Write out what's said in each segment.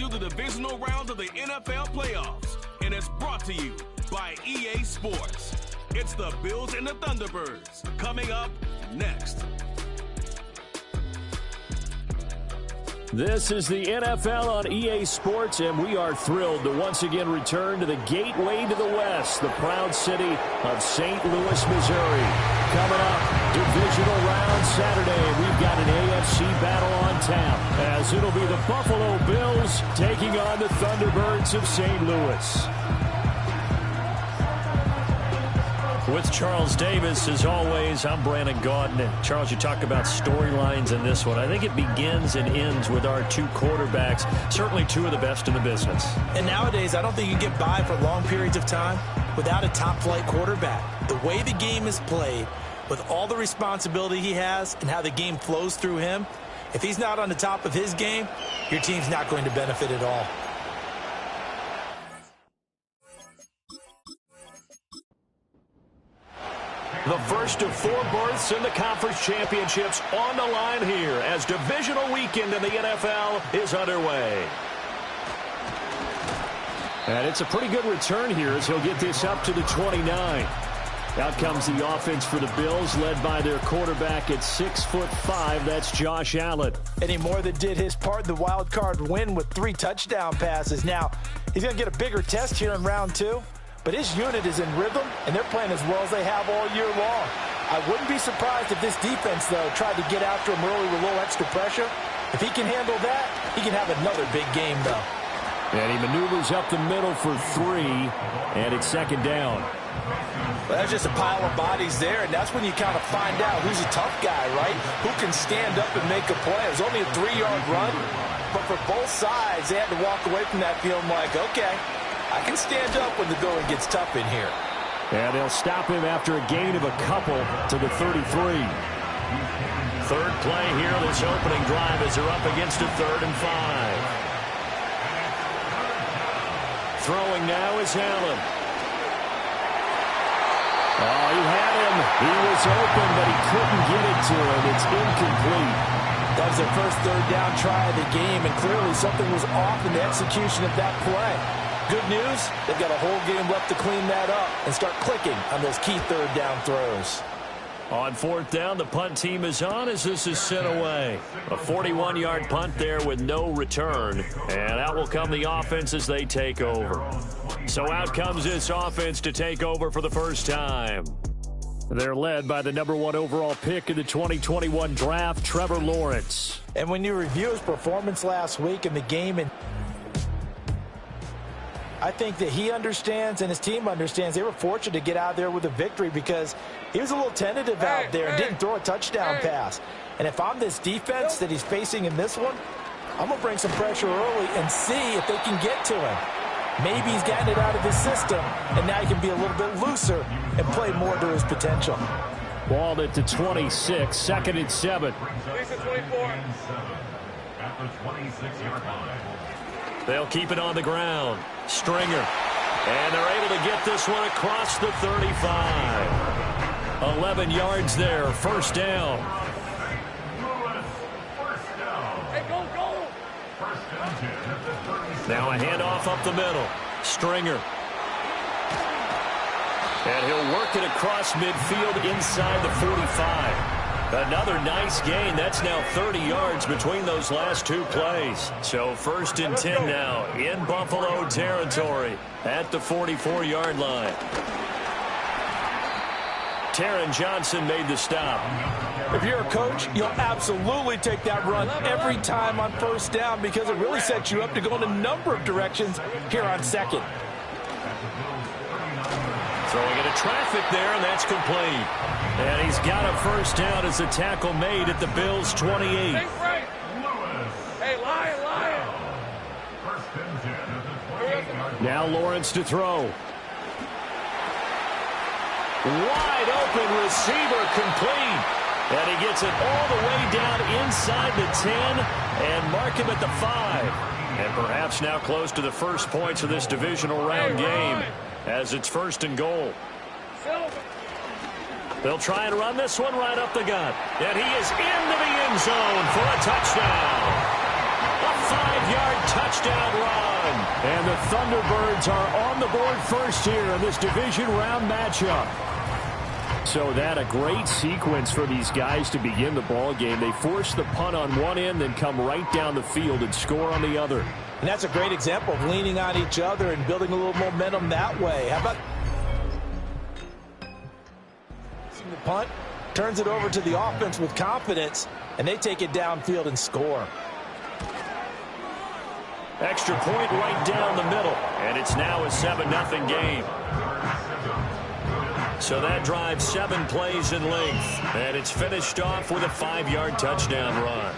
you the divisional round of the NFL playoffs, and it's brought to you by EA Sports. It's the Bills and the Thunderbirds coming up next. This is the NFL on EA Sports, and we are thrilled to once again return to the gateway to the West, the proud city of St. Louis, Missouri. Coming up, divisional round Saturday, we've got an AFC battle on tap, as it'll be the Buffalo Bills taking on the Thunderbirds of St. Louis. With Charles Davis, as always, I'm Brandon Gaudin. And Charles, you talk about storylines in this one. I think it begins and ends with our two quarterbacks, certainly two of the best in the business. And nowadays, I don't think you can get by for long periods of time without a top-flight quarterback. The way the game is played, with all the responsibility he has and how the game flows through him, if he's not on the top of his game, your team's not going to benefit at all. The first of four berths in the conference championships on the line here as divisional weekend in the NFL is underway. And it's a pretty good return here as he'll get this up to the 29. Out comes the offense for the Bills, led by their quarterback at 6'5". That's Josh Allen. Any more than did his part in the wild card win with 3 touchdown passes. Now, he's going to get a bigger test here in round 2. But his unit is in rhythm, and they're playing as well as they have all year long. I wouldn't be surprised if this defense, though, tried to get after him early with a little extra pressure. If he can handle that, he can have another big game, though. And he maneuvers up the middle for 3, and it's second down. Well, there's just a pile of bodies there, and that's when you kind of find out who's a tough guy, right? Who can stand up and make a play. It was only a 3-yard run, but for both sides, they had to walk away from that feeling like, okay, I can stand up when the going gets tough in here. And they'll stop him after a gain of a couple to the 33. Third play here, this opening drive as they're up against a 3rd and 5. Throwing now is Allen. Oh, he had him. He was open, but he couldn't get it to him. It's incomplete. That was their first 3rd down try of the game, and clearly something was off in the execution of that play. Good news, they've got a whole game left to clean that up and start clicking on those key 3rd down throws. On 4th down, the punt team is on as this is sent away. A 41-yard punt there with no return. And out will come the offense as they take over. So out comes this offense to take over for the first time. They're led by the number 1 overall pick in the 2021 draft, Trevor Lawrence. And when you review his performance last week in the game, and I think that he understands and his team understands they were fortunate to get out there with a victory because he was a little tentative out there and didn't throw a touchdown pass. And if I'm this defense that he's facing in this one, I'm going to bring some pressure early and see if they can get to him. Maybe he's gotten it out of his system, and now he can be a little bit looser and play more to his potential. Ball at the 26, 2nd and 7. They'll keep it on the ground. Stringer. And they're able to get this one across the 35. 11 yards there. First down. Now a handoff up the middle. Stringer. And he'll work it across midfield inside the 45. Another nice gain. That's now 30 yards between those last 2 plays. So 1st and 10 now in Buffalo territory at the 44-yard line. Taron Johnson made the stop. If you're a coach, you'll absolutely take that run every time on 1st down because it really sets you up to go in a number of directions here on 2nd. Throwing into traffic there, and that's complete. And he's got a 1st down as the tackle made at the Bills' 28. Hey, Lion. Now Lawrence to throw. Wide open receiver complete. And he gets it all the way down inside the 10 and mark him at the 5. And perhaps now close to the first points of this divisional round game as it's 1st and goal. They'll try and run this one right up the gut. And he is into the end zone for a touchdown. A 5-yard touchdown run. And the Thunderbirds are on the board first here in this division round matchup. So that a great sequence for these guys to begin the ball game. They force the punt on one end, then come right down the field and score on the other. And that's a great example of leaning on each other and building a little momentum that way. How about the punt? Turns it over to the offense with confidence, and they take it downfield and score. Extra point right down the middle, and it's now a 7-0 game. So that drives 7 plays in length, and it's finished off with a 5-yard touchdown run.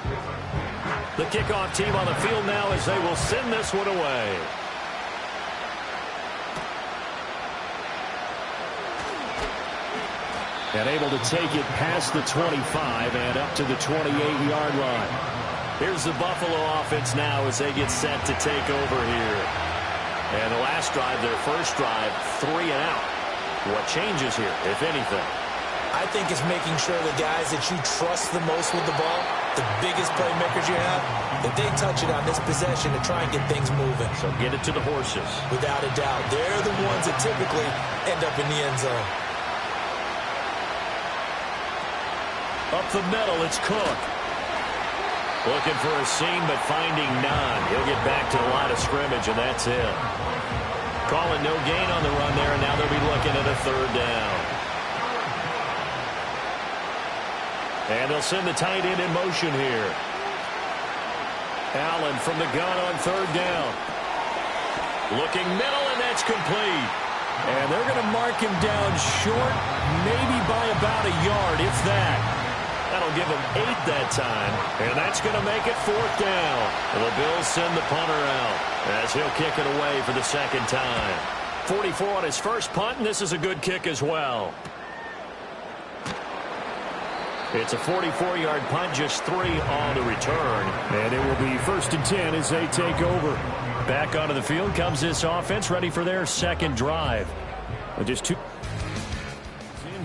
The kickoff team on the field now as they will send this one away. And able to take it past the 25 and up to the 28-yard line. Here's the Buffalo offense now as they get set to take over here. And the last drive, their first drive, 3 and out. What changes here, if anything? I think it's making sure the guys that you trust the most with the ball, the biggest playmakers you have, that they touch it on this possession to try and get things moving. So get it to the horses. Without a doubt. They're the ones that typically end up in the end zone. Up the middle, it's Cook. Looking for a seam, but finding none. He'll get back to the line of scrimmage, and that's it. Calling no gain on the run there, and now they'll be looking at a 3rd down. And they'll send the tight end in motion here. Allen from the gun on 3rd down. Looking middle, and that's complete. And they're going to mark him down short, maybe by about a yard, if that. That'll give him 8 that time, and that's going to make it 4th down. And the Bills send the punter out as he'll kick it away for the 2nd time. 44 on his first punt, and this is a good kick as well. It's a 44-yard punt, just 3 on the return. And it will be 1st and 10 as they take over. Back onto the field comes this offense, ready for their 2nd drive. Just 2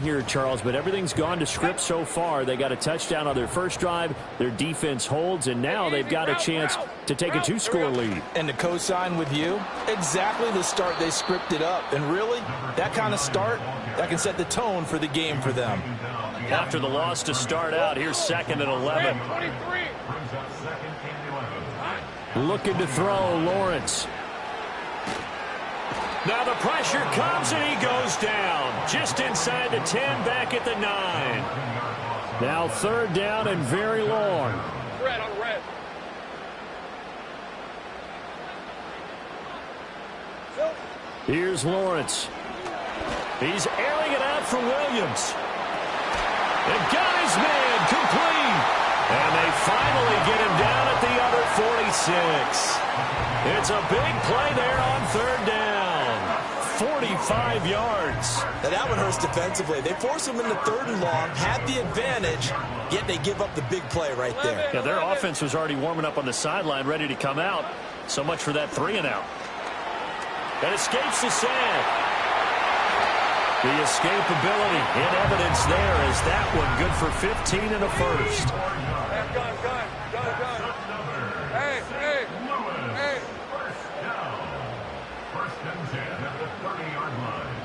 here, Charles, but everything's gone to script so far. They got a touchdown on their first drive. Their defense holds, and now they've got a chance to take a 2-score lead. And to co-sign with you, exactly the start they scripted up. And really, that kind of start, that can set the tone for the game for them. After the loss to start out, here's 2nd and 11. Looking to throw, Lawrence. Now the pressure comes, and he goes down. Just inside the 10, back at the 9. Now 3rd down and very long. Red on red. Here's Lawrence. He's airing it out for Williams. And got his man complete. And they finally get him down at the other 46. It's a big play there on 3rd down. 45 yards. Now that one hurts defensively. They force him into 3rd and long, had the advantage, yet they give up the big play right there. Yeah, their offense was already warming up on the sideline, ready to come out. So much for that 3 and out. That escapes the sack. The escapability in evidence there is that one good for 15 and a first. Gun. Hey. First down. 1st and 10 at the 30-yard line.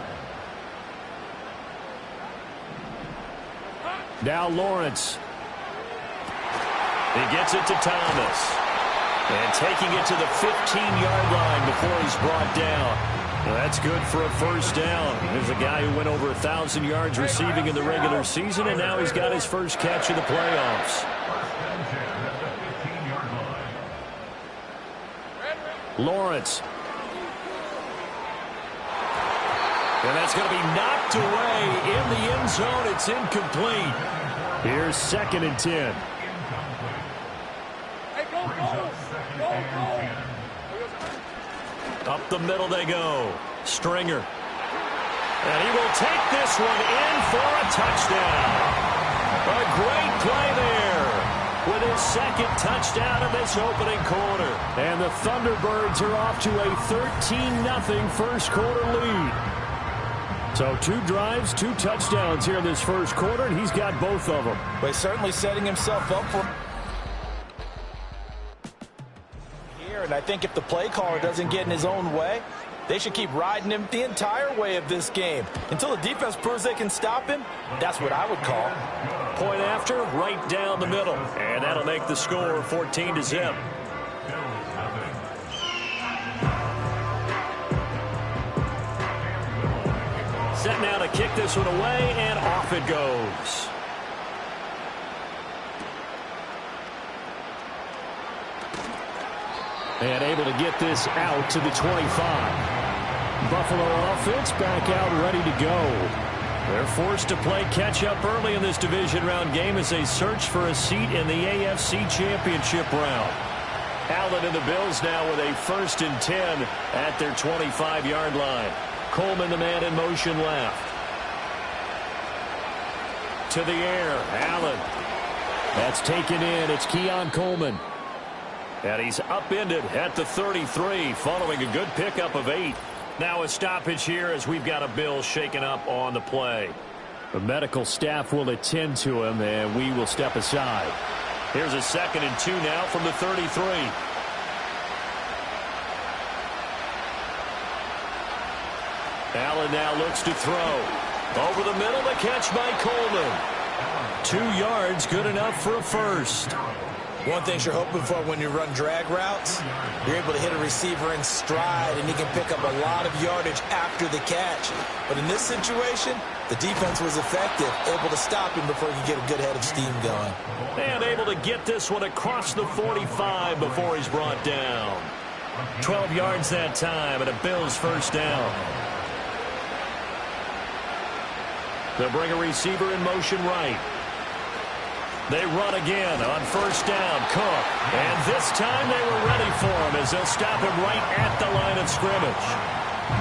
Now Lawrence. He gets it to Thomas. And taking it to the 15-yard line before he's brought down. Well, that's good for a 1st down. There's a guy who went over 1,000 yards receiving in the regular season, and now he's got his first catch of the playoffs. Lawrence. And that's going to be knocked away in the end zone. It's incomplete. Here's 2nd and 10. Hey, go. Up the middle they go. Stringer. And he will take this one in for a touchdown. A great play there with his 2nd touchdown of this opening quarter. And the Thunderbirds are off to a 13-0 first quarter lead. So 2 drives, 2 touchdowns here in this first quarter, and he's got both of them. But he's certainly setting himself up for there. And I think if the play caller doesn't get in his own way, they should keep riding him the entire way of this game. Until the defense proves they can stop him, that's what I would call. Point after, right down the middle. And that'll make the score 14-0. Set now to kick this one away, and off it goes. And able to get this out to the 25. Buffalo offense back out ready to go. They're forced to play catch-up early in this division round game as they search for a seat in the AFC Championship round. Allen and the Bills now with a 1st and 10 at their 25-yard line. Coleman, the man in motion left. To the air, Allen. That's taken in. It's Keon Coleman. And he's upended at the 33 following a good pickup of 8. Now a stoppage here as we've got a Bill shaken up on the play. The medical staff will attend to him, and we will step aside. Here's a 2nd and 2 now from the 33. Allen now looks to throw. Over the middle, the catch by Coleman. 2 yards, good enough for a 1st. One thing you're hoping for when you run drag routes, you're able to hit a receiver in stride, and he can pick up a lot of yardage after the catch. But in this situation, the defense was effective, able to stop him before he could get a good head of steam going. And able to get this one across the 45 before he's brought down. 12 yards that time, and a Bills 1st down. They'll bring a receiver in motion right. They run again on 1st down. Cook. And this time they were ready for him as they'll stop him right at the line of scrimmage.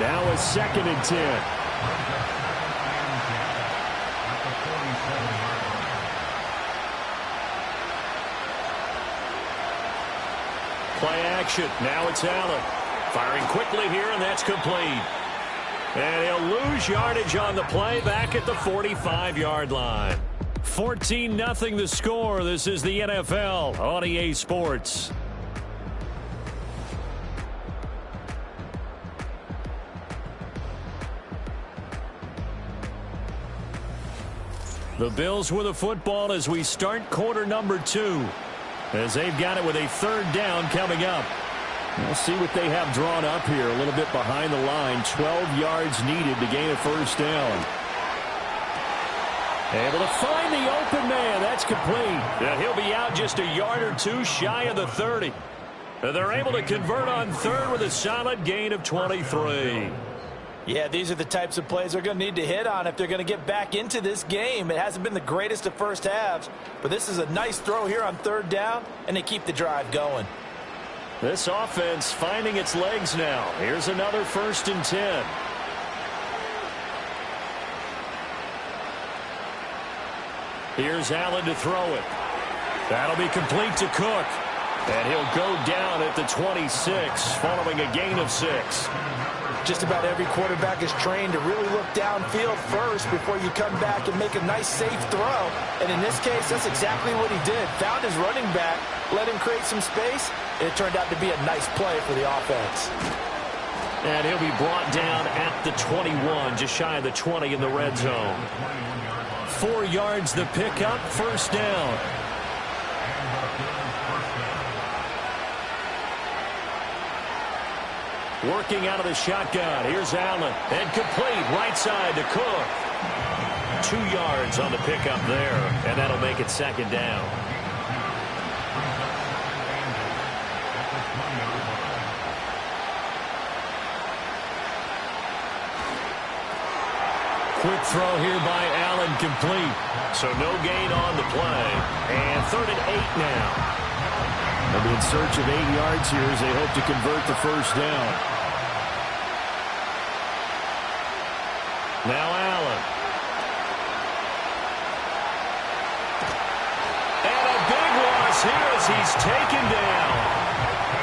Now a 2nd and 10. Play action. Now it's Allen. Firing quickly here, and that's complete. And he'll lose yardage on the play back at the 45-yard line. 14-0 the score. This is the NFL on EA Sports. The Bills with a football as we start quarter number 2. As they've got it with a 3rd down coming up. We'll see what they have drawn up here. A little bit behind the line. 12 yards needed to gain a 1st down. Able to find the open man. That's complete. And he'll be out just a yard or 2 shy of the 30. And they're able to convert on 3rd with a solid gain of 23. Yeah, these are the types of plays they're going to need to hit on if they're going to get back into this game. It hasn't been the greatest of first halves, but this is a nice throw here on 3rd down, and they keep the drive going. This offense finding its legs now. Here's another 1st and 10. Here's Allen to throw it. That'll be complete to Cook. And he'll go down at the 26 following a gain of 6. Just about every quarterback is trained to really look downfield first before you come back and make a nice, safe throw. And in this case, that's exactly what he did. Found his running back, let him create some space, and it turned out to be a nice play for the offense. And he'll be brought down at the 21, just shy of the 20 in the red zone. 4 yards the pickup, 1st down. Working out of the shotgun. Here's Allen. And complete. Right side to Cook. 2 yards on the pickup there. And that'll make it 2nd down. Quick throw here by Allen, complete. So no gain on the play. And 3rd and 8 now. They'll be in search of 8 yards here as they hope to convert the 1st down. Now Allen. And a big loss here as he's taken down.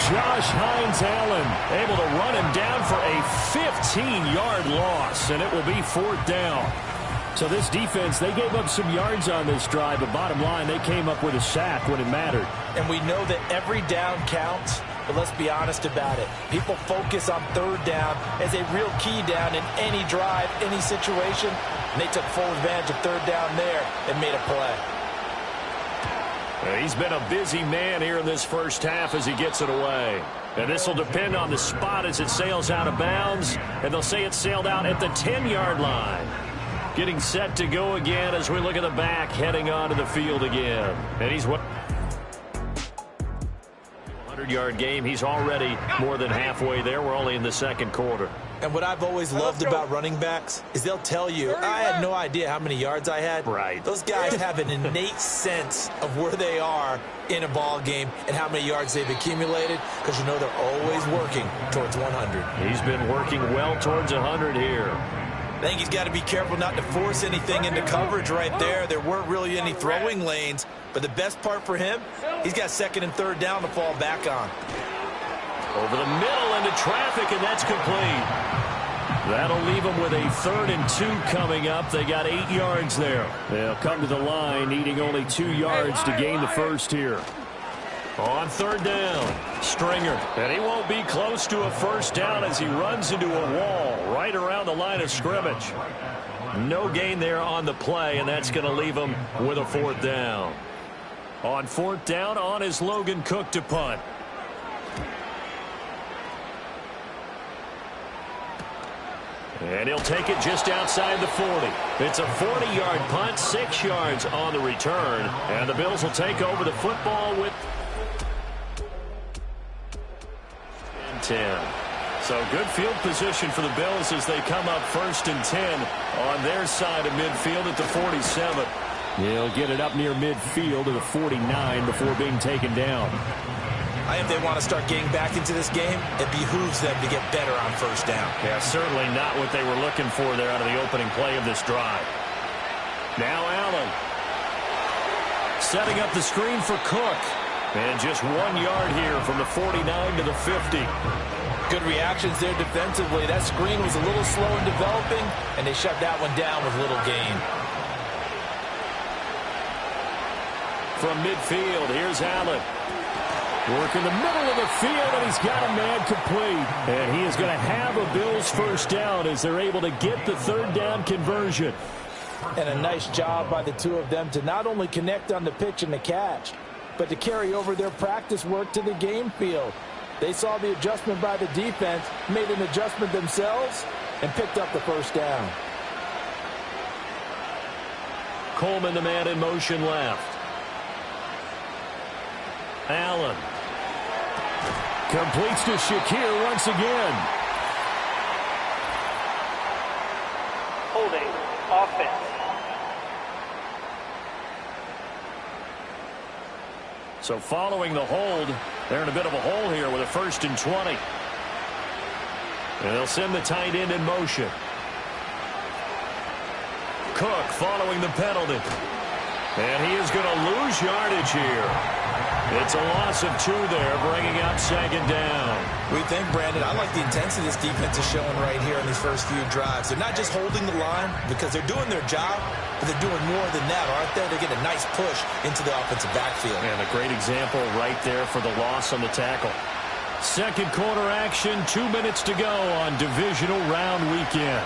Josh Hines Allen able to run him down for a 15-yard loss, and it will be 4th down. So this defense, they gave up some yards on this drive, but bottom line, they came up with a sack when it mattered. And we know that every down counts, but let's be honest about it. People focus on third down as a real key down in any drive, any situation, and they took full advantage of third down there and made a play. He's been a busy man here in this first half as he gets it away. And this will depend on the spot as it sails out of bounds. And they'll say it sailed out at the 10-yard line. Getting set to go again as we look at the back heading onto the field again. And he's 100-yard game. He's already more than halfway there. We're only in the second quarter. And what I've always loved about running backs is they'll tell you, I had no idea how many yards I had. Right. Those guys have an innate sense of where they are in a ball game and how many yards they've accumulated, because you know they're always working towards 100. He's been working well towards 100 here. I think he's got to be careful not to force anything into coverage right there. There weren't really any throwing lanes, but the best part for him, he's got second and third down to fall back on. Over the middle into traffic, and that's complete. That'll leave them with a 3rd and 2 coming up. They got 8 yards there. They'll come to the line, needing only 2 yards to gain the first here. On third down, Stringer. And he won't be close to a first down as he runs into a wall right around the line of scrimmage. No gain there on the play, and that's going to leave him with a 4th down. On 4th down, on is Logan Cook to punt. And he'll take it just outside the 40. It's a 40-yard punt, 6 yards on the return. And the Bills will take over the football with 10. So good field position for the Bills as they come up 1st and 10 on their side of midfield at the 47. He'll get it up near midfield to the 49 before being taken down. I think they want to start getting back into this game. It behooves them to get better on first down. Yeah, certainly not what they were looking for there out of the opening play of this drive. Now Allen. Setting up the screen for Cook. And just 1 yard here from the 49 to the 50. Good reactions there defensively. That screen was a little slow in developing, and they shut that one down with little gain. From midfield, here's Allen. Work in the middle of the field, and he's got a man complete. And he is going to have a Bills first down as they're able to get the 3rd down conversion. And a nice job by the two of them to not only connect on the pitch and the catch, but to carry over their practice work to the game field. They saw the adjustment by the defense, made an adjustment themselves, and picked up the first down. Coleman, the man in motion left. Allen. Completes to Shakir once again. Holding offense. So following the hold, they're in a bit of a hole here with a 1st and 20. And they'll send the tight end in motion. Cook following the penalty. And he is going to lose yardage here. It's a loss of 2 there, bringing up 2nd down. We think, Brandon, I like the intensity this defense is showing right here in these first few drives. They're not just holding the line because they're doing their job, but they're doing more than that, aren't they? They get a nice push into the offensive backfield. And a great example right there for the loss on the tackle. Second quarter action, 2 minutes to go on Divisional Round Weekend.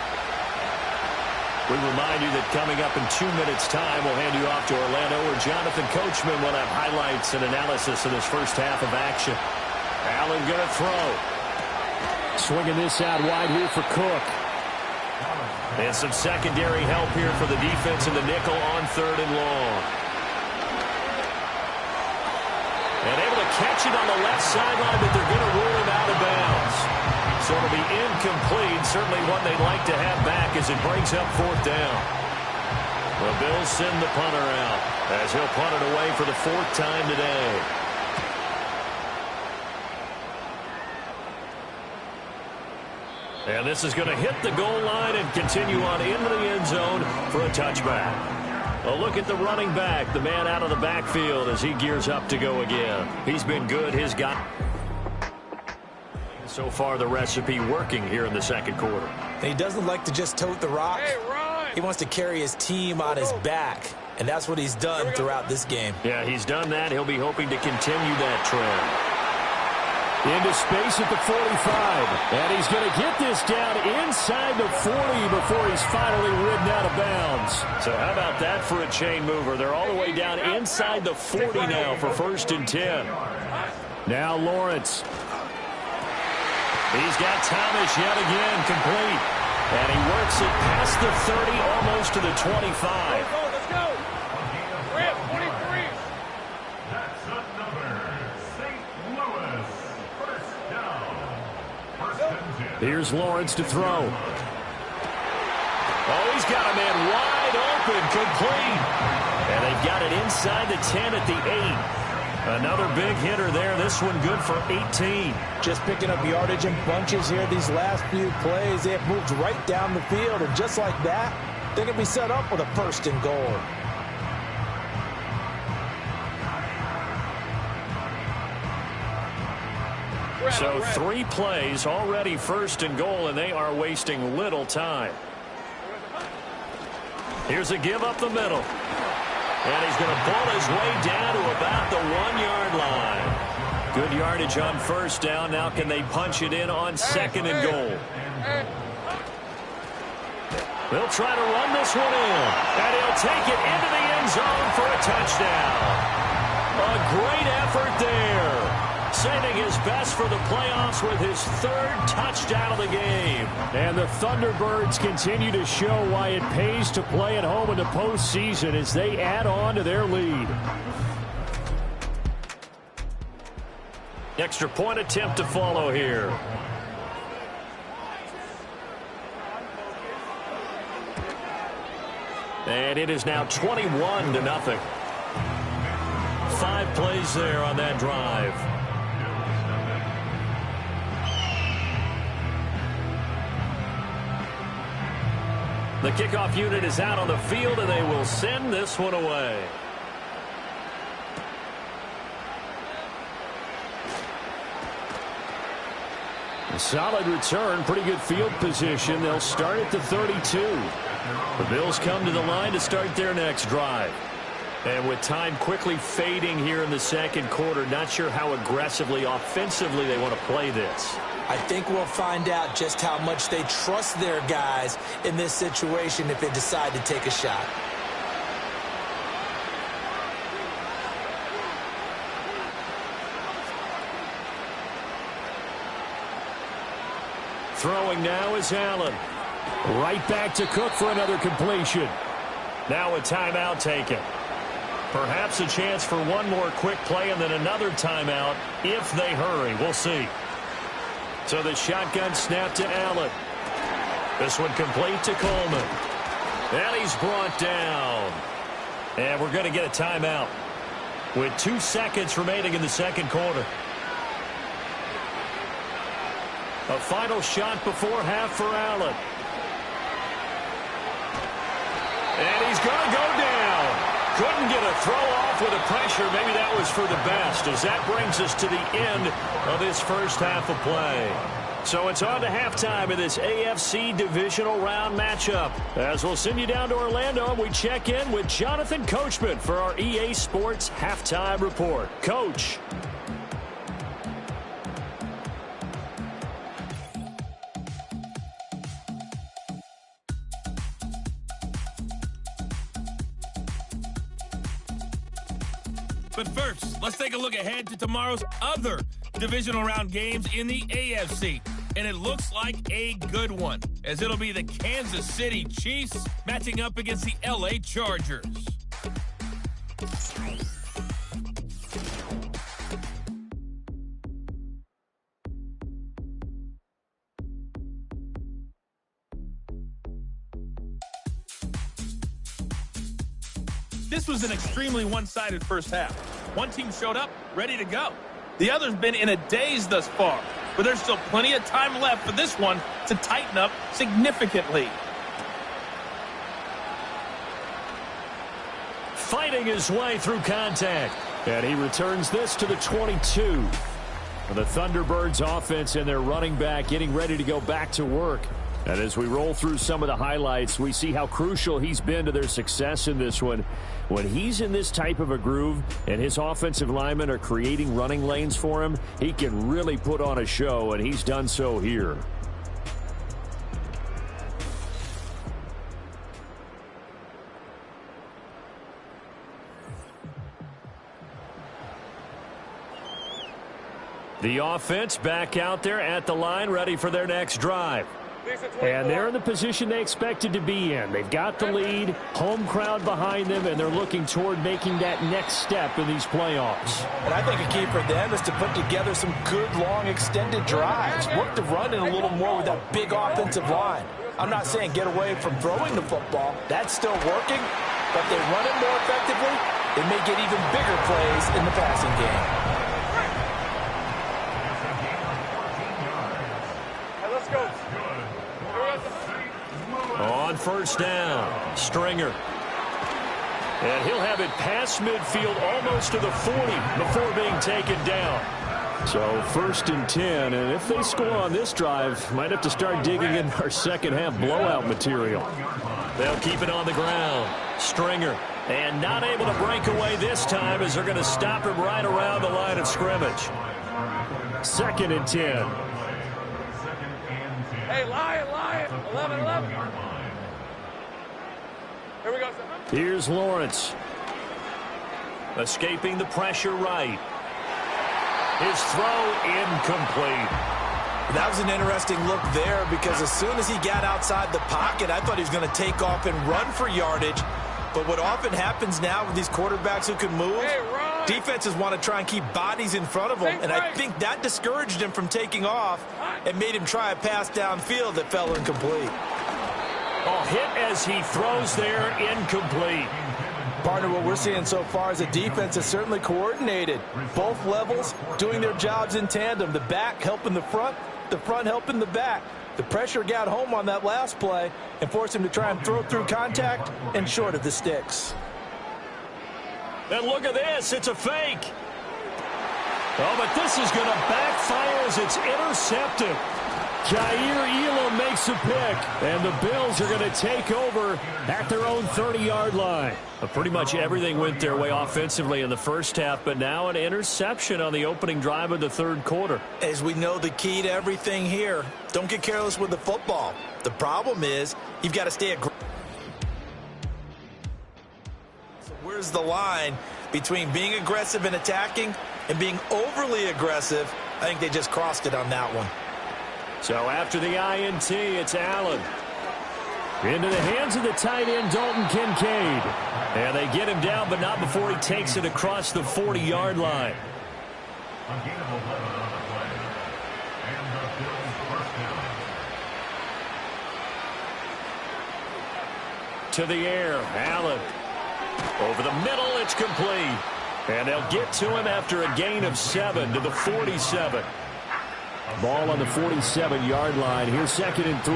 We remind you that coming up in 2 minutes' time, we'll hand you off to Orlando, where Jonathan Coachman will have highlights and analysis of this first half of action. Allen going to throw. Swinging this out wide here for Cook. And some secondary help here for the defense in the nickel on 3rd and long. And able to catch it on the left sideline, but they're going to rule him out of bounds. So it'll be incomplete. Certainly one they'd like to have back as it brings up 4th down. The Bills send the punter out as he'll punt it away for the 4th time today. And this is going to hit the goal line and continue on into the end zone for a touchback. A look at the running back, the man out of the backfield as he gears up to go again. He's been good. His guy. So far, the recipe working here in the second quarter. He doesn't like to just tote the rock. He wants to carry his team on his back, and that's what he's done throughout this game. Yeah, he's done that. He'll be hoping to continue that trend. Into space at the 45. And he's going to get this down inside the 40 before he's finally ridden out of bounds. So how about that for a chain mover? They're all the way down inside the 40 now for 1st and 10. Now Lawrence. He's got Thomas yet again complete. And he works it past the 30, almost to the 25. Let's go. We're at 23. That's the number. St. Louis. First down. 1st and 10. Here's Lawrence to throw. Oh, he's got a man wide open, complete. And they've got it inside the 10 at the 8. Another big hitter there. This one good for 18. Just picking up yardage in bunches here these last few plays. They have moved right down the field, and just like that, they're going to be set up with a 1st and goal. So 3 plays, already 1st and goal, and they are wasting little time. Here's a give up the middle. And he's going to pull his way down to about the 1-yard line. Good yardage on 1st down. Now can they punch it in on 2nd and goal? They'll try to run this one in. And he'll take it into the end zone for a touchdown. A great effort there. Saving his best for the playoffs with his 3rd touchdown of the game. And the Thunderbirds continue to show why it pays to play at home in the postseason as they add on to their lead. Extra point attempt to follow here. And it is now 21-0. 5 plays there on that drive. The kickoff unit is out on the field, and they will send this one away. A solid return, pretty good field position. They'll start at the 32. The Bills come to the line to start their next drive. And with time quickly fading here in the 2nd quarter, not sure how aggressively, offensively they want to play this. I think we'll find out just how much they trust their guys in this situation if they decide to take a shot. Throwing now is Allen. Right back to Cook for another completion. Now a timeout taken. Perhaps a chance for one more quick play and then another timeout if they hurry. We'll see. So the shotgun snap to Allen. This one complete to Coleman. And he's brought down. And we're going to get a timeout with 2 seconds remaining in the 2nd quarter. A final shot before half for Allen. And he's going to go down. Couldn't get a throw off with the pressure. Maybe that was for the best, as that brings us to the end of this 1st half of play. So it's on to halftime of this AFC Divisional Round matchup. As we'll send you down to Orlando, and we check in with Jonathan Coachman for our EA Sports Halftime Report. Coach. But first, let's take a look ahead to tomorrow's other divisional round games in the AFC. And it looks like a good one, as it'll be the Kansas City Chiefs matching up against the LA Chargers. This was an extremely one-sided 1st half. One team showed up, ready to go. The other's been in a daze thus far, but there's still plenty of time left for this one to tighten up significantly. Fighting his way through contact. And he returns this to the 22. The Thunderbirds offense and their running back getting ready to go back to work. And as we roll through some of the highlights, we see how crucial he's been to their success in this one. When he's in this type of a groove and his offensive linemen are creating running lanes for him, he can really put on a show, and he's done so here. The offense back out there at the line, ready for their next drive. And they're in the position they expected to be in. They've got the lead, home crowd behind them, and they're looking toward making that next step in these playoffs. And I think a key for them is to put together some good, long, extended drives. Work the run in a little more with that big offensive line. I'm not saying get away from throwing the football. That's still working. But if they run it more effectively, they may get even bigger plays in the passing game. On first down, Stringer. And he'll have it past midfield almost to the 40 before being taken down. So 1st and 10, and if they score on this drive, might have to start digging in our second half blowout material. They'll keep it on the ground. Stringer. And not able to break away this time as they're going to stop him right around the line of scrimmage. 2nd and 10. Hey, Lion. 11. Here we go. Here's Lawrence. Escaping the pressure right. His throw incomplete. That was an interesting look there because as soon as he got outside the pocket, I thought he was going to take off and run for yardage. But what often happens now with these quarterbacks who can move, defenses want to try and keep bodies in front of them. And I think that discouraged him from taking off and made him try a pass downfield that fell incomplete. Oh, hit as he throws there, incomplete. Partner, what we're seeing so far is a defense is certainly coordinated. Both levels doing their jobs in tandem. The back helping the front helping the back. The pressure got home on that last play and forced him to try and throw through contact and short of the sticks. And look at this. It's a fake. Oh, but this is going to backfire as it's intercepted. Jair Elam makes a pick, and the Bills are going to take over at their own 30-yard line. Pretty much everything went their way offensively in the first half, but now an interception on the opening drive of the third quarter. As we know, the key to everything here, don't get careless with the football. The problem is you've got to stay aggressive. So where's the line between being aggressive and attacking and being overly aggressive? I think they just crossed it on that one. So after the INT, it's Allen. Into the hands of the tight end, Dalton Kincaid. And they get him down, but not before he takes it across the 40-yard line. To the air, Allen. Over the middle, it's complete. And they'll get to him after a gain of 7 to the 47. Ball on the 47-yard line. Here's 2nd and 3.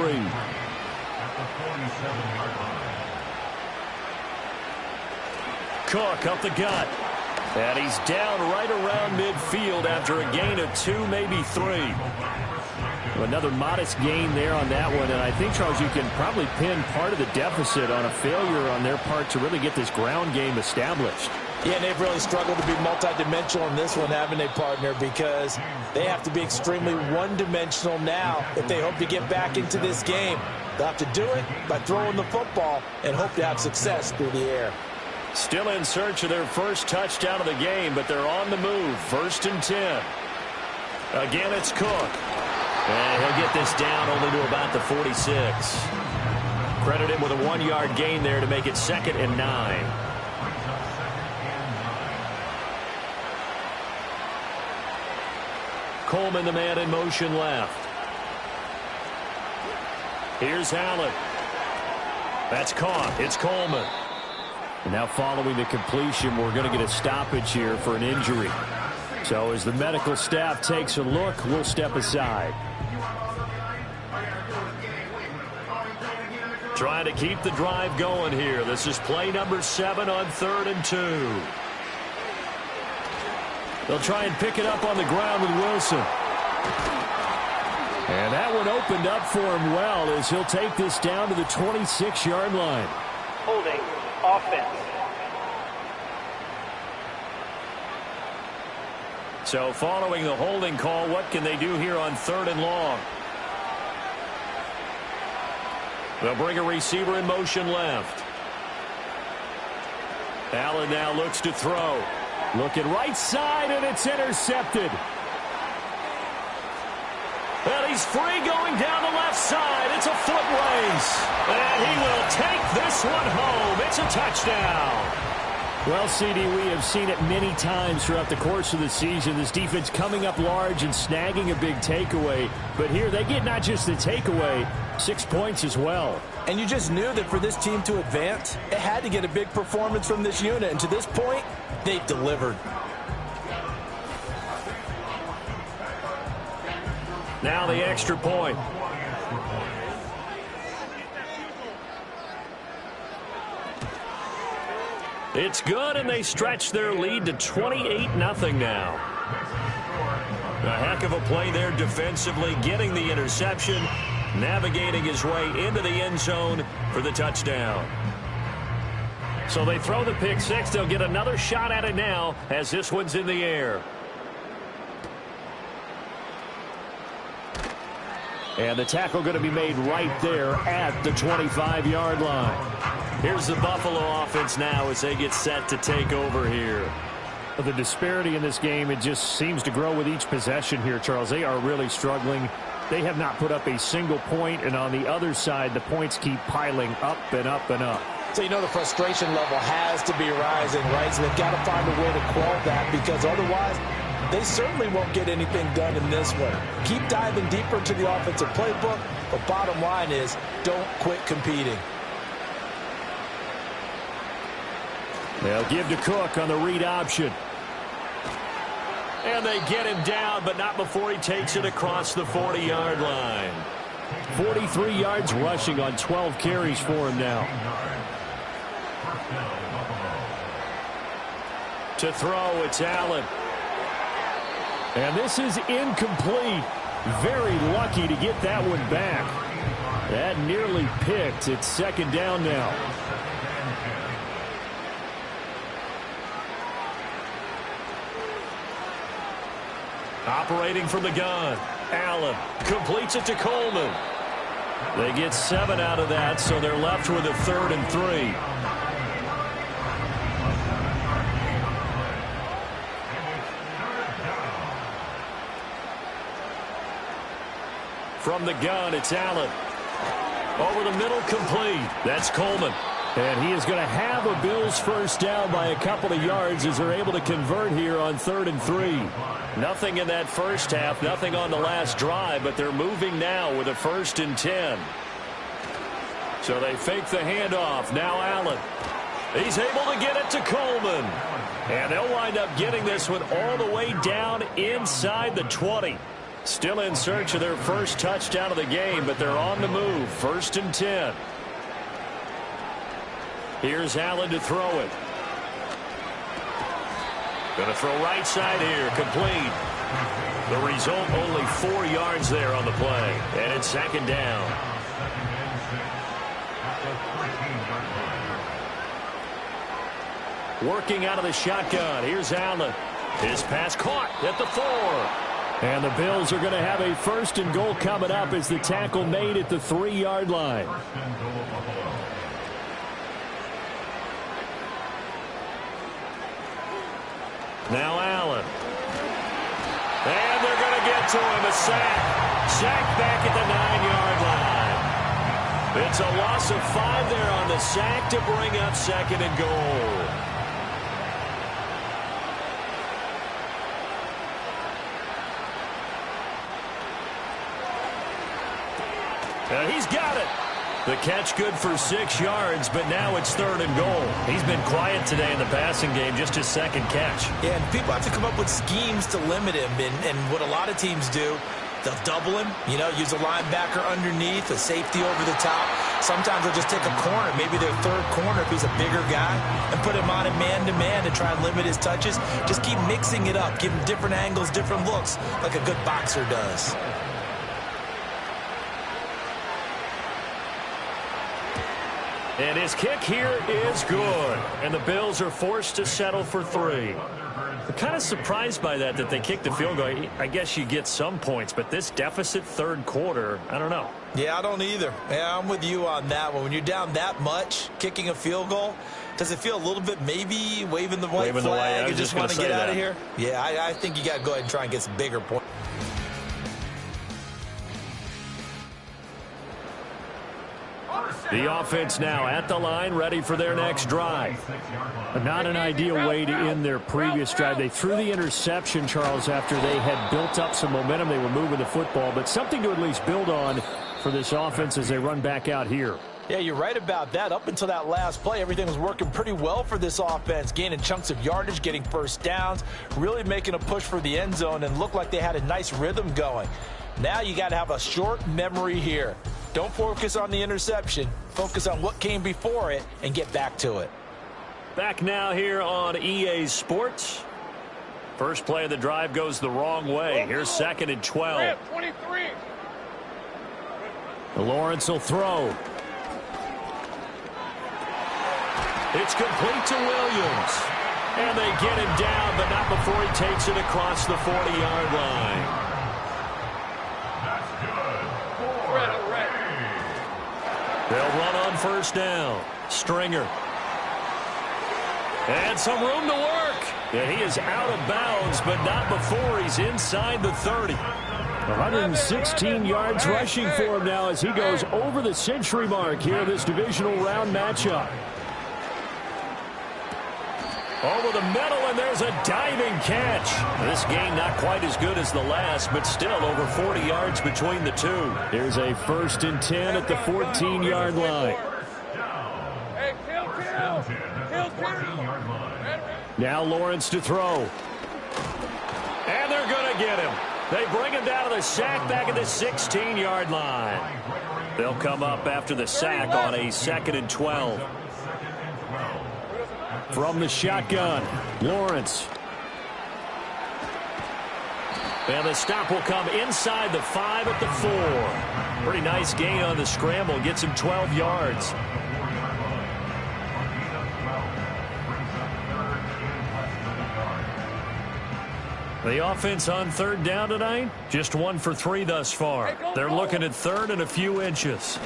Cook up the gut. And he's down right around midfield after a gain of 2, maybe 3. Another modest gain there on that one. And I think, Charles, you can probably pin part of the deficit on a failure on their part to really get this ground game established. Yeah, and they've really struggled to be multidimensional in this one, haven't they, partner? Because they have to be extremely one-dimensional now if they hope to get back into this game. They'll have to do it by throwing the football and hope to have success through the air. Still in search of their first touchdown of the game, but they're on the move. 1st and 10. Again, it's Cook. And he'll get this down only to about the 46. Credit him with a 1-yard gain there to make it 2nd and 9. Coleman, the man in motion left. Here's Allen. That's caught. It's Coleman. And now following the completion, we're going to get a stoppage here for an injury. So as the medical staff takes a look, we'll step aside. Trying to keep the drive going here. This is play number 7 on 3rd and 2. They'll try and pick it up on the ground with Wilson. And that one opened up for him well as he'll take this down to the 26-yard line. Holding offense. So following the holding call, what can they do here on 3rd and long? They'll bring a receiver in motion left. Allen now looks to throw. Looking right side, and it's intercepted. Well, he's free going down the left side. It's a foot race. And he will take this one home. It's a touchdown. Well, CD, we have seen it many times throughout the course of the season. This defense coming up large and snagging a big takeaway. But here they get not just the takeaway, 6 points as well. And you just knew that for this team to advance, it had to get a big performance from this unit. And to this point, they've delivered. Now the extra point. It's good, and they stretch their lead to 28-0 now. A heck of a play there defensively, getting the interception, navigating his way into the end zone for the touchdown. So they throw the pick six. They'll get another shot at it now as this one's in the air. And the tackle going to be made right there at the 25-yard line. Here's the Buffalo offense now as they get set to take over here. The disparity in this game, it just seems to grow with each possession here, Charles. They are really struggling. They have not put up a single point, and on the other side, the points keep piling up and up and up. So you know the frustration level has to be rising, right? So they've got to find a way to quell that, because otherwise they certainly won't get anything done in this one. Keep diving deeper into the offensive playbook, but bottom line is don't quit competing. They'll give to Cook on the read option. And they get him down, but not before he takes it across the 40-yard line. 43 yards rushing on 12 carries for him now. To throw, it's Allen. And this is incomplete. Very lucky to get that one back. That nearly picked. It's second down now. Operating from the gun. Allen completes it to Coleman. They get 7 out of that, so they're left with a 3rd and 3. From the gun, it's Allen. Over the middle, complete. That's Coleman. And he is going to have a Bills first down by a couple of yards as they're able to convert here on 3rd and 3. Nothing in that first half, nothing on the last drive, but they're moving now with a 1st and 10. So they fake the handoff. Now Allen. He's able to get it to Coleman. And they'll wind up getting this one all the way down inside the 20. Still in search of their first touchdown of the game, but they're on the move. 1st and 10. Here's Allen to throw it. Going to throw right side here, complete. The result, only 4 yards there on the play. And it's 2nd down. Working out of the shotgun. Here's Allen. His pass caught at the 4. And the Bills are going to have a 1st and goal coming up as the tackle made at the 3-yard line. Now Allen. And they're going to get to him. A sack. Sack back at the 9-yard line. It's a loss of 5 there on the sack to bring up 2nd and goal. And he's got it. The catch good for 6 yards, but now it's 3rd and goal. He's been quiet today in the passing game, just his 2nd catch. Yeah, and people have to come up with schemes to limit him, and what a lot of teams do, they'll double him, use a linebacker underneath, a safety over the top. Sometimes they'll just take a corner, maybe their 3rd corner if he's a bigger guy, and put him on a man-to-man to try and limit his touches. Just keep mixing it up, give him different angles, different looks, like a good boxer does. And his kick here is good. And the Bills are forced to settle for 3. I'm kind of surprised by that they kicked the field goal. I guess you get some points, but this deficit third quarter, I don't know. Yeah, I don't either. Yeah, I'm with you on that one. When you're down that much, kicking a field goal, does it feel a little bit maybe waving the white flag and just want to get out of here? Yeah, I think you got to go ahead and try and get some bigger points. The offense now at the line, ready for their next drive. Not an ideal way to end their previous drive. They threw the interception, Charles, after they had built up some momentum. They were moving the football, but something to at least build on for this offense as they run back out here. Yeah, you're right about that. Up until that last play, everything was working pretty well for this offense, gaining chunks of yardage, getting first downs, really making a push for the end zone, and looked like they had a nice rhythm going. Now you got to have a short memory here. Don't focus on the interception. Focus on what came before it and get back to it. Back now here on EA Sports. First play of the drive goes the wrong way. Here's 2nd and 12. 23. Lawrence will throw. It's complete to Williams. And they get him down, but not before he takes it across the 40-yard line. They'll run on first down. Stringer. And some room to work. Yeah, he is out of bounds, but not before he's inside the 30. 116 yards rushing for him now as he goes over the century mark here in this divisional round matchup. Over the middle, and there's a diving catch. This game not quite as good as the last, but still over 40 yards between the two. Here's a 1st and 10 at the 14-yard line. Hey, kill. Now Lawrence to throw. And they're going to get him. They bring him down to the sack back at the 16-yard line. They'll come up after the sack on a 2nd and 12. From the shotgun, Lawrence. And the stop will come inside the 5 at the 4. Pretty nice gain on the scramble. Gets him 12 yards. The offense on 3rd down tonight, just 1 for 3 thus far. They're looking at 3rd and a few inches.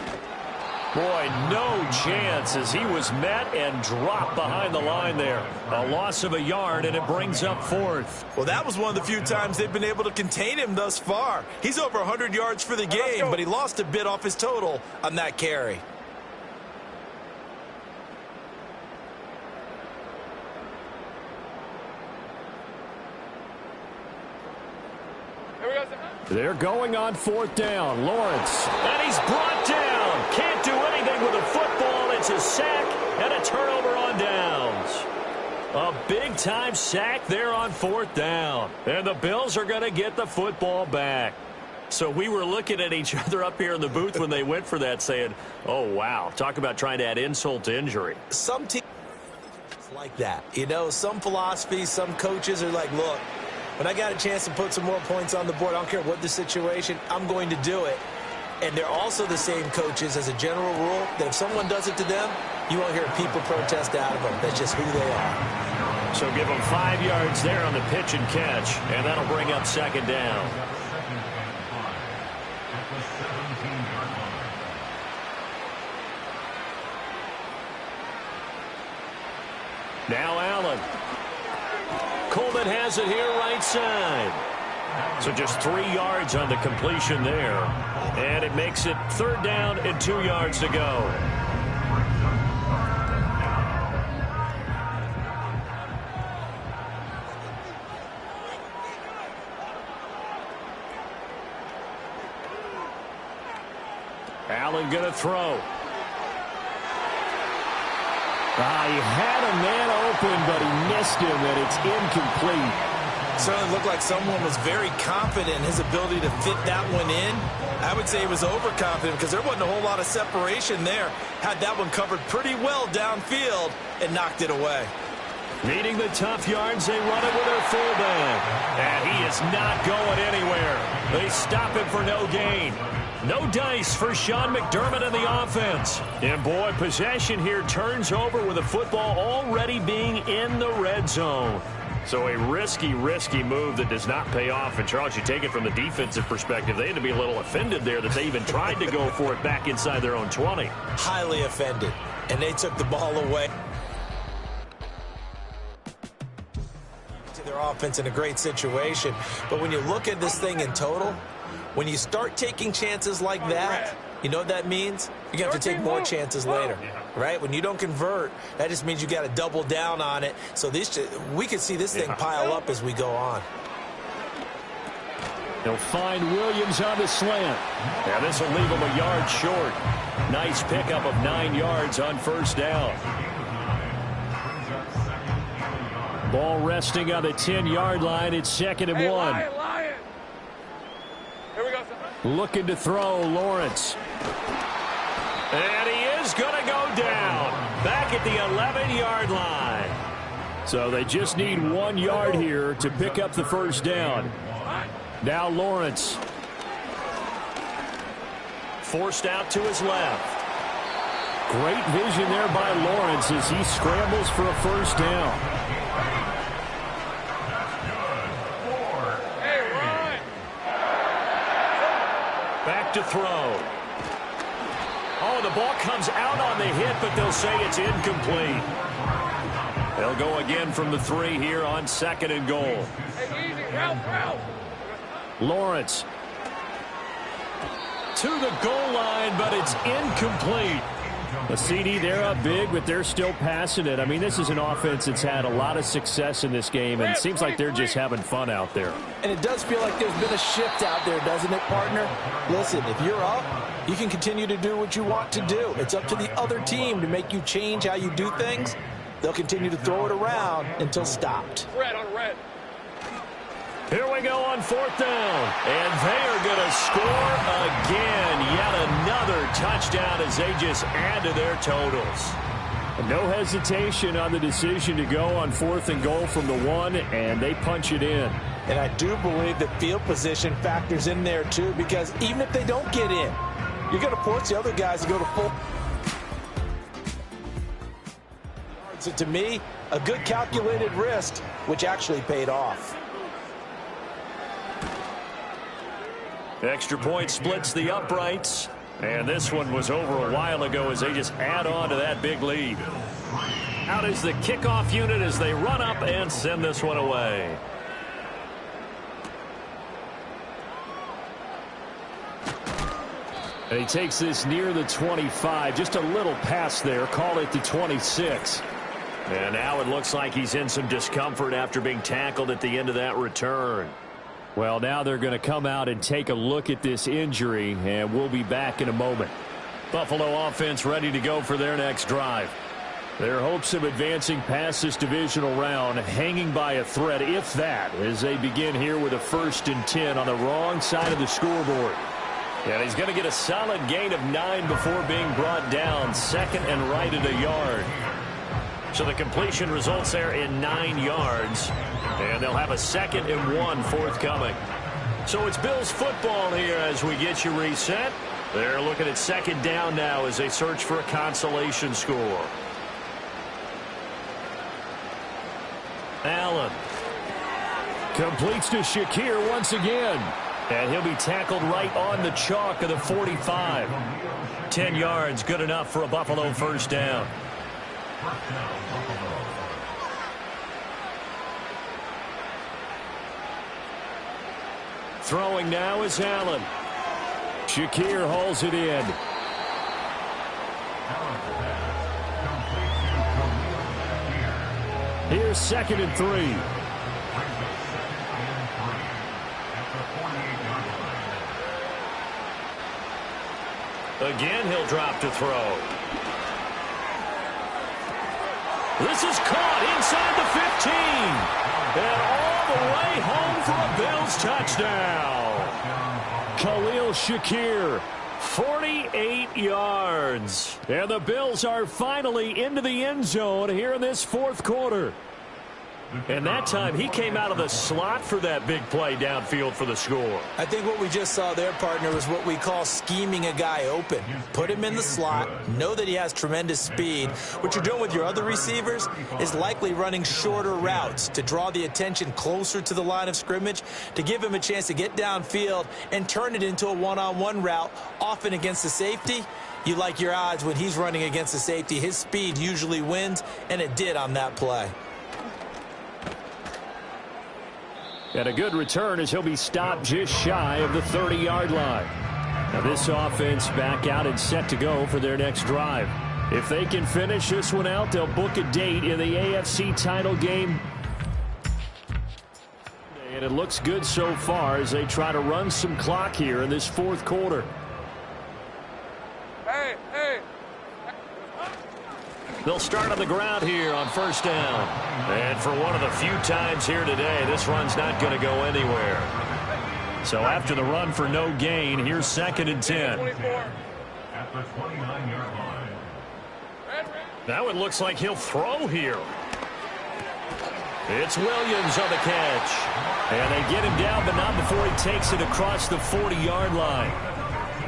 Boy, no chance as he was met and dropped behind the line there. A loss of a yard, and it brings up 4th. Well, that was one of the few times they've been able to contain him thus far. He's over 100 yards for the game, but he lost a bit off his total on that carry. They're going on 4th down. Lawrence. And he's brought down. Can't do anything with the football. It's a sack and a turnover on downs. A big-time sack there on 4th down. And the Bills are going to get the football back. So we were looking at each other up here in the booth when they went for that saying, oh, wow. Talk about trying to add insult to injury. Some teams like that. You know, some philosophies, some coaches are like, look, when I got a chance to put some more points on the board, I don't care what the situation, I'm going to do it. And they're also the same coaches as a general rule that if someone does it to them, you won't hear people protest out of them. That's just who they are. So give them 5 yards there on the pitch and catch, and that'll bring up 2nd down. Now Allen. Coleman has it here right side. So just 3 yards on the completion there. And it makes it 3rd down and 2 yards to go. Allen going to throw. He had a man open, but he missed him, and it's incomplete. Certainly looked like someone was very confident in his ability to fit that one in. I would say he was overconfident because there wasn't a whole lot of separation there. Had that one covered pretty well downfield and knocked it away. Needing the tough yards, they run it with their fullback. And he is not going anywhere. They stop him for no gain. No dice for Sean McDermott and the offense. And, boy, possession here turns over with the football already being in the red zone. So a risky move that does not pay off. And, Charles, you take it from the defensive perspective. They had to be a little offended there that they even tried to go for it back inside their own 20. Highly offended. And they took the ball away. To their offense in a great situation. But when you look at this thing in total, when you start taking chances like that, you know what that means? You're going to have to take more chances later, right? When you don't convert, that just means you got to double down on it. So we could see this thing pile up as we go on. They'll find Williams on the slant. Yeah, this will leave him a yard short. Nice pickup of 9 yards on first down. Ball resting on the 10-yard line. It's 2nd and 1. Lion. Here we go. Looking to throw, Lawrence. And he is going to go down. Back at the 11-yard line. So they just need 1 yard here to pick up the first down. Now Lawrence. Forced out to his left. Great vision there by Lawrence as he scrambles for a first down. Back to throw. Oh, the ball comes out on the hit, but they'll say it's incomplete. They'll go again from the 3 here on 2nd and goal. Hey, easy. Route. Lawrence to the goal line, but it's incomplete. A CD, they're up big, but they're still passing it. I mean, this is an offense that's had a lot of success in this game, and it seems like they're just having fun out there. And it does feel like there's been a shift out there, doesn't it, partner? Listen, if you're up, you can continue to do what you want to do. It's up to the other team to make you change how you do things. They'll continue to throw it around until stopped. Red on red. Here we go on 4th down. And they are going to score again. Yet another touchdown as they just add to their totals. No hesitation on the decision to go on 4th and goal from the 1, and they punch it in. And I do believe that field position factors in there, too, because even if they don't get in, you're going to force the other guys to go to full. So to me, a good calculated risk, which actually paid off. Extra point splits the uprights. And this one was over a while ago as they just add on to that big lead. Out is the kickoff unit as they run up and send this one away. And he takes this near the 25. Just a little pass there. Call it the 26. And now it looks like he's in some discomfort after being tackled at the end of that return. Well, now they're going to come out and take a look at this injury, and we'll be back in a moment. Buffalo offense ready to go for their next drive. Their hopes of advancing past this divisional round hanging by a thread, if that, as they begin here with a 1st and 10 on the wrong side of the scoreboard. And he's going to get a solid gain of 9 before being brought down, 2nd and right at a yard. So the completion results there in 9 yards. And they'll have a 2nd and 1 forthcoming. So it's Bills football here as we get you reset. They're looking at 2nd down now as they search for a consolation score. Allen completes to Shakir once again. And he'll be tackled right on the chalk of the 45. 10 yards, good enough for a Buffalo first down. Throwing now is Allen. Shakir hauls it in. Here's 2nd and 3. Again, he'll drop to throw. This is caught inside the 15. And all the way home for a Bills touchdown. Khalil Shakir, 48 yards. And the Bills are finally into the end zone here in this 4th quarter. And that time, he came out of the slot for that big play downfield for the score. I think what we just saw there, partner, was what we call scheming a guy open. Put him in the slot, know that he has tremendous speed. What you're doing with your other receivers is likely running shorter routes to draw the attention closer to the line of scrimmage, to give him a chance to get downfield and turn it into a one-on-one route, often against the safety. You like your odds when he's running against the safety. His speed usually wins, and it did on that play. And a good return as he'll be stopped just shy of the 30-yard line. Now this offense back out and set to go for their next drive. If they can finish this one out, they'll book a date in the AFC title game. And it looks good so far as they try to run some clock here in this fourth quarter. Hey. They'll start on the ground here on first down. And for one of the few times here today, this run's not going to go anywhere. So after the run for no gain, here's 2nd and 10. At the 29-yard line. That one looks like he'll throw here. It's Williams on the catch. And they get him down, but not before he takes it across the 40-yard line.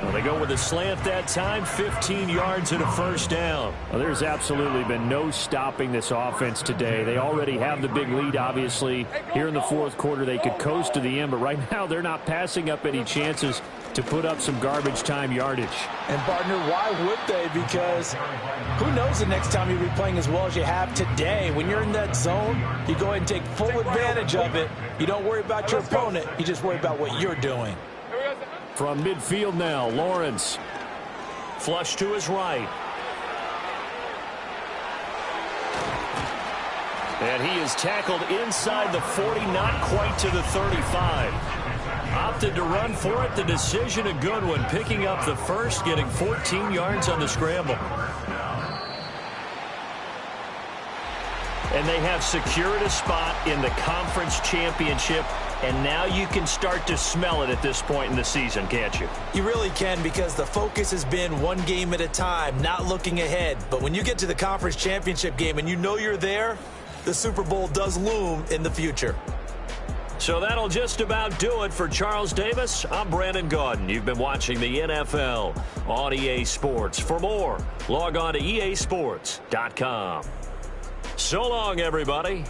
Well, they go with a slant that time, 15 yards and a first down. Well, there's absolutely been no stopping this offense today. They already have the big lead, obviously. Here in the fourth quarter, they could coast to the end, but right now they're not passing up any chances to put up some garbage time yardage. And, partner, why would they? Because who knows the next time you'll be playing as well as you have today. When you're in that zone, you go ahead and take full advantage of it. You don't worry about your opponent. You just worry about what you're doing. From midfield now, Lawrence. Flush to his right. And he is tackled inside the 40, not quite to the 35. Opted to run for it. The decision a good one. Picking up the first, getting 14 yards on the scramble. And they have secured a spot in the conference championship. And now you can start to smell it at this point in the season, can't you? You really can, because the focus has been one game at a time, not looking ahead. But when you get to the conference championship game and you know you're there, the Super Bowl does loom in the future. So that'll just about do it for Charles Davis. I'm Brandon Gaudin. You've been watching the NFL on EA Sports. For more, log on to easports.com. So long, everybody.